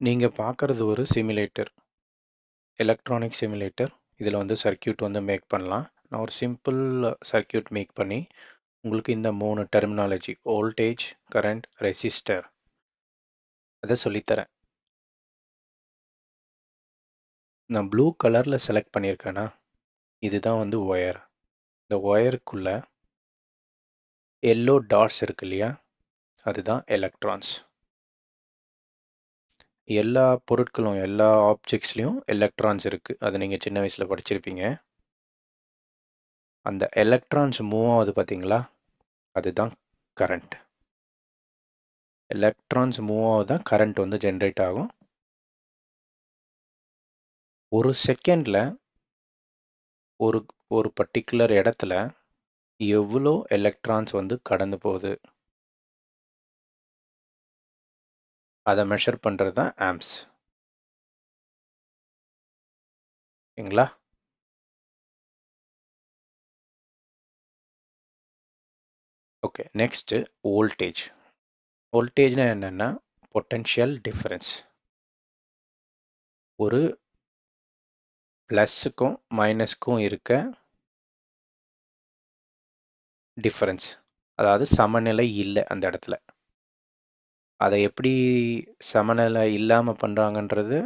நீங்க பார்க்கறது ஒரு சிமுலேட்டர், எலக்ட்ரானிக் சிமுலேட்டர். இதில் வந்து சர்க்யூட் வந்து மேக் பண்ணலாம். நான் ஒரு சிம்பிள் சர்க்யூட் மேக் பண்ணி உங்களுக்கு இந்த 3 டெர்மினாலஜி வோல்டேஜ், கரண்ட், ரெசிஸ்டர் அதை சொல்லித்தரேன். நான் ப்ளூ கலரில் செலக்ட் பண்ணியிருக்கேன்னா இதுதான் வந்து ஒயர். இந்த ஒயருக்குள்ள எல்லோ டாட்ஸ் இருக்கு இல்லையா, அதுதான் எலக்ட்ரான்ஸ். எல்லா பொருட்களும் எல்லா ஆப்ஜெக்ட்ஸ்லையும் எலக்ட்ரான்ஸ் இருக்குது. அது நீங்கள் சின்ன வயசில் படிச்சிருப்பீங்க. அந்த எலக்ட்ரான்ஸ் மூவ் ஆகுது பார்த்தீங்களா, அதுதான் கரண்ட். எலக்ட்ரான்ஸ் மூவ் ஆகுதான் கரண்ட் வந்து ஜென்ரேட் ஆகும். ஒரு செகண்டில் ஒரு ஒரு பர்டிகுலர் இடத்துல எவ்வளோ எலக்ட்ரான்ஸ் வந்து கடந்து போகுது அதை மெஷர் பண்ணுறது தான் ஆம்ப்ஸ். சரிங்களா? Okay, next voltage. வோல்டேஜ்னா என்னென்னா பொட்டென்ஷியல் டிஃபரன்ஸ். ஒரு ப்ளஸ்ஸுக்கும் மைனஸ்க்கும் இருக்க டிஃபரன்ஸ், அதாவது சமநிலை இல்லை அந்த இடத்துல. அதை எப்படி சமநிலை இல்லாமல் பண்ணுறாங்கன்றது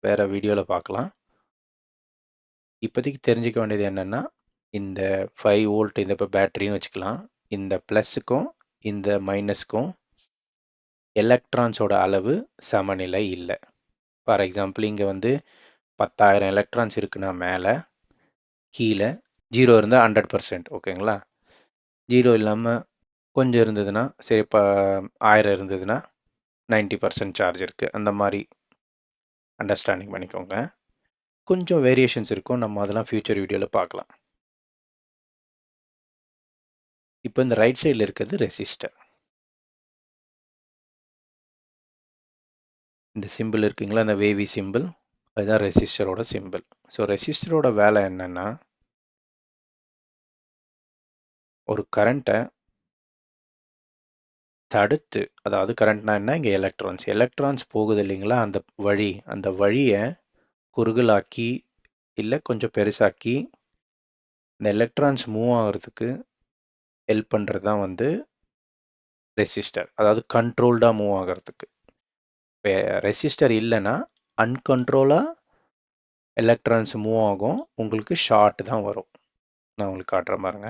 வேறு வீடியோவில் பார்க்கலாம். இப்போதைக்கு தெரிஞ்சுக்க வேண்டியது என்னென்னா, இந்த 5 வோல்ட் இந்த இப்போ பேட்டரின்னு வச்சுக்கலாம். இந்த ப்ளஸ்ஸுக்கும் இந்த மைனஸ்க்கும் எலக்ட்ரான்ஸோட அளவு சமநிலை இல்லை. ஃபார் எக்ஸாம்பிள் இங்கே வந்து 10,000 எலக்ட்ரான்ஸ் இருக்குன்னா மேலே, கீழே 0 இருந்தால் 100%. ஓகேங்களா? 0 இல்லாமல் கொஞ்சம் இருந்ததுன்னா, சரி இப்போ 1000 இருந்ததுன்னா 90% சார்ஜ் இருக்குது. அந்த மாதிரி அண்டர்ஸ்டாண்டிங் பண்ணிக்கோங்க. கொஞ்சம் வேரியேஷன்ஸ் இருக்கும், நம்ம அதெல்லாம் ஃபியூச்சர் வீடியோவில் பார்க்கலாம். இப்போ இந்த ரைட் சைடில் இருக்கிறது ரெசிஸ்டர். இந்த சிம்பிள் இருக்குங்களா, இந்த வேவி சிம்பிள், அதுதான் ரெசிஸ்டரோட சிம்பிள். ஸோ ரெசிஸ்டரோட வேலை என்னென்னா, ஒரு கரண்ட்டை தடுத்து, அதாவது கரண்ட்னா என்ன, இங்கே எலக்ட்ரான்ஸ் போகுது இல்லைங்களா, அந்த வழியை குறுகலாக்கி இல்லை கொஞ்சம் பெருசாக்கி இந்த எலக்ட்ரான்ஸ் மூவ் ஆகிறதுக்கு ஹெல்ப் பண்ணுறது தான் வந்து ரெசிஸ்டர். அதாவது கண்ட்ரோல்டாக மூவ் ஆகிறதுக்கு. ரெசிஸ்டர் இல்லைன்னா அன்கண்ட்ரோலாக எலக்ட்ரான்ஸ் மூவ் ஆகும், உங்களுக்கு ஷார்ட் தான் வரும். நான் உங்களுக்கு காட்டுறேன் பாருங்க.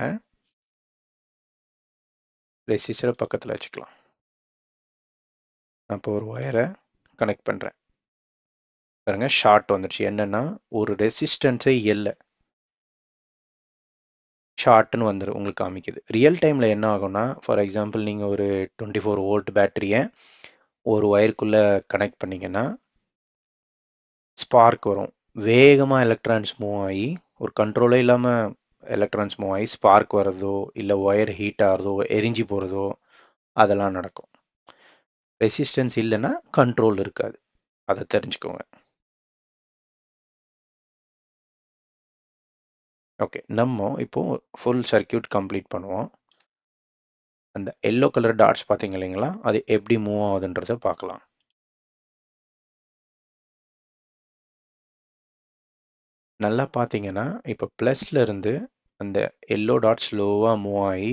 ரெசிஸ்டரை பக்கத்தில் வச்சுக்கலாம். நான் இப்போ ஒரு ஒயரை கனெக்ட் பண்ணுறேன் பாருங்க, ஷார்ட் வந்துடுச்சு. என்னன்னா ஒரு ரெசிஸ்டன்ஸே இல்லை, ஷார்ட்னு வந்துடும் உங்களுக்கு காமிக்குது. ரியல் டைமில் என்ன ஆகும்னா, ஃபார் எக்ஸாம்பிள் நீங்கள் ஒரு 24 வோல்ட் பேட்டரியை ஒரு ஒயருக்குள்ளே கனெக்ட் பண்ணிங்கன்னா ஸ்பார்க் வரும். வேகமாக எலக்ட்ரான்ஸ் மூவ் ஆகி, ஒரு கண்ட்ரோலே இல்லாமல் எலக்ட்ரான்ஸ் மூவ் ஆகி ஸ்பார்க் வர்றதோ இல்லை ஒயர் ஹீட் ஆகிறதோ எரிஞ்சு போகிறதோ அதெல்லாம் நடக்கும். ரெசிஸ்டன்ஸ் இல்லைன்னா கண்ட்ரோல் இருக்காது, அதை தெரிஞ்சுக்கோங்க. ஓகே, நம்ம இப்போது ஃபுல் சர்க்யூட் கம்ப்ளீட் பண்ணுவோம். அந்த எல்லோ கலர் டாட்ஸ் பார்த்தீங்க இல்லைங்களா, அது எப்படி மூவ் ஆகுதுன்றதை பார்க்கலாம். நல்லா பார்த்தீங்கன்னா இப்போ ப்ளஸ்ல இருந்து அந்த எல்லோ டாட் ஸ்லோவாக மூவ் ஆகி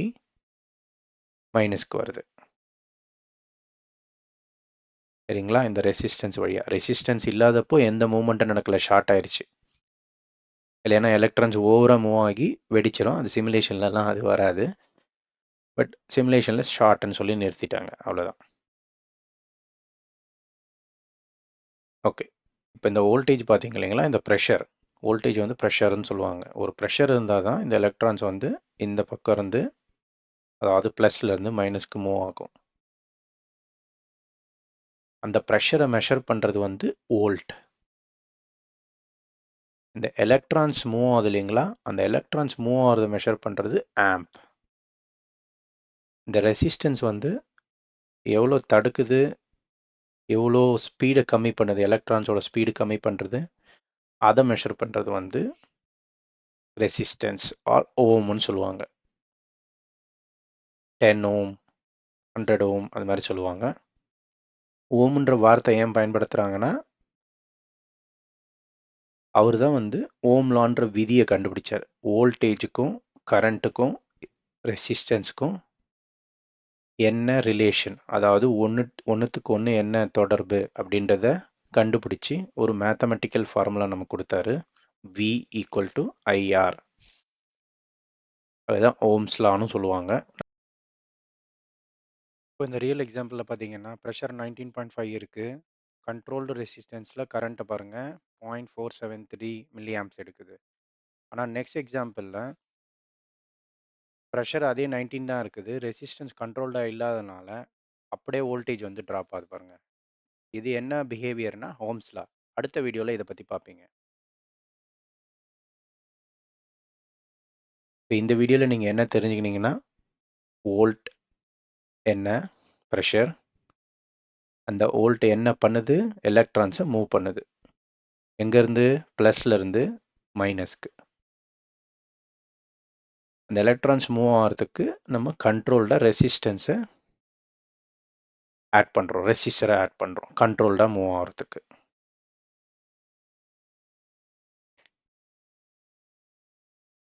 மைனஸ்க்கு வருது. சரிங்களா? இந்த ரெசிஸ்டன்ஸ் வழியாக. ரெசிஸ்டன்ஸ் இல்லாதப்போ எந்த மூவ்மெண்ட்டும் நடக்கல, ஷார்ட் ஆயிடுச்சு. இல்லைன்னா எலக்ட்ரான்ஸ் ஓவராக மூவ் ஆகி வெடிச்சிடும். அது சிமுலேஷன்லலாம் அது வராது. பட் சிமுலேஷனில் ஷார்ட்னு சொல்லி நிறுத்திட்டாங்க, அவ்வளோதான். ஓகே, இப்போ இந்த வோல்டேஜ் பார்த்தீங்க இல்லைங்களா, இந்த ப்ரெஷர், வோல்டேஜ் வந்து ப்ரெஷர்னு சொல்லுவாங்க. ஒரு ப்ரெஷர் இருந்தால் தான் இந்த எலக்ட்ரான்ஸ் வந்து இந்த பக்கம் இருந்து, அதாவது ப்ளஸ்லேருந்து மைனஸ்க்கு மூவ் ஆகும். அந்த ப்ரெஷரை மெஷர் பண்ணுறது வந்து வோல்ட். இந்த எலக்ட்ரான்ஸ் மூவ் ஆகுது இல்லைங்களா, அந்த எலக்ட்ரான்ஸ் மூவ் ஆகிறத மெஷர் பண்ணுறது ஆம்ப். இந்த ரெசிஸ்டன்ஸ் வந்து எவ்வளோ தடுக்குது, எவ்வளோ ஸ்பீடை கம்மி பண்ணுது, எலக்ட்ரான்ஸோட ஸ்பீடு கம்மி பண்ணுறது, அதை மெஷர் பண்ணுறது வந்து ரெசிஸ்டன்ஸ் ஆர் ஓம்னு சொல்லுவாங்க. 10 ஓம், 100 ஓம் அது மாதிரி சொல்லுவாங்க. ஓம்ன்ற வார்த்தை ஏன் பயன்படுத்துகிறாங்கன்னா அவர் தான் வந்து ஓம் லான்ற விதியை கண்டுபிடிச்சார். வோல்டேஜுக்கும் கரண்ட்டுக்கும் ரெசிஸ்டன்ஸுக்கும் என்ன ரிலேஷன், அதாவது ஒன்றுத்துக்கு ஒன்று என்ன தொடர்பு அப்படின்றத கண்டுபிடிச்சி ஒரு மேத்தமெட்டிக்கல் ஃபார்முலா நமக்கு கொடுத்தாரு. வி ஈக்குவல் டு ஐஆர், அதுதான் ஓம்ஸ் லான்னு சொல்லுவாங்க. இப்போ இந்த ரியல் எக்ஸாம்பிளில் பார்த்தீங்கன்னா ப்ரெஷர் 19.5 இருக்குது. கண்ட்ரோல்டு ரெசிஸ்டன்ஸில் கரண்ட்டை பாருங்கள் 0.473 மில்லி ஆம்ப்ஸ் எடுக்குது. ஆனால் நெக்ஸ்ட் எக்ஸாம்பிளில் ப்ரெஷர் அதே 19 தான் இருக்குது, ரெசிஸ்டன்ஸ் கண்ட்ரோல்டாக இல்லாதனால அப்படியே வோல்டேஜ் வந்து ட்ராப் ஆகுது பாருங்க. இது என்ன பிஹேவியர்னா ஓம்ஸ் லா. அடுத்த வீடியோவில் இதை பற்றி பார்ப்பீங்க. இப்போ இந்த வீடியோவில் நீங்கள் என்ன தெரிஞ்சுக்கினீங்கன்னா வோல்ட் என்ன, ப்ரெஷர், அந்த வோல்ட் என்ன பண்ணுது, எலக்ட்ரான்ஸை மூவ் பண்ணுது எங்கேருந்து, ப்ளஸ்லேருந்து மைனஸ்க்கு. அந்த எலக்ட்ரான்ஸ் மூவ் ஆகிறதுக்கு நம்ம கண்ட்ரோல்டாக ரெசிஸ்டன்ஸை ஆட் பண்ணுறோம், ரெசிஸ்டரை ஆட் பண்ணுறோம் கண்ட்ரோல்டாக மூவ் ஆகிறதுக்கு.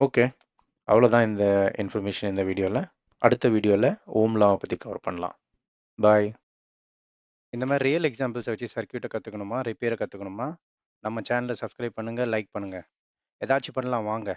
ஓகே, அவ்வளோதான் இந்த இன்ஃபர்மேஷன் இந்த வீடியோவில். அடுத்த வீடியோவில் ஓம் லாவை பற்றி கவர் பண்ணலாம். பாய். இந்த மாதிரி ரியல் எக்ஸாம்பிள்ஸை வச்சு சர்க்யூட்டை கற்றுக்கணுமா, ரிப்பேரை கற்றுக்கணுமா, நம்ம சேனலை சப்ஸ்கிரைப் பண்ணுங்கள், லைக் பண்ணுங்கள். ஏதாச்சும் பண்ணலாம் வாங்க.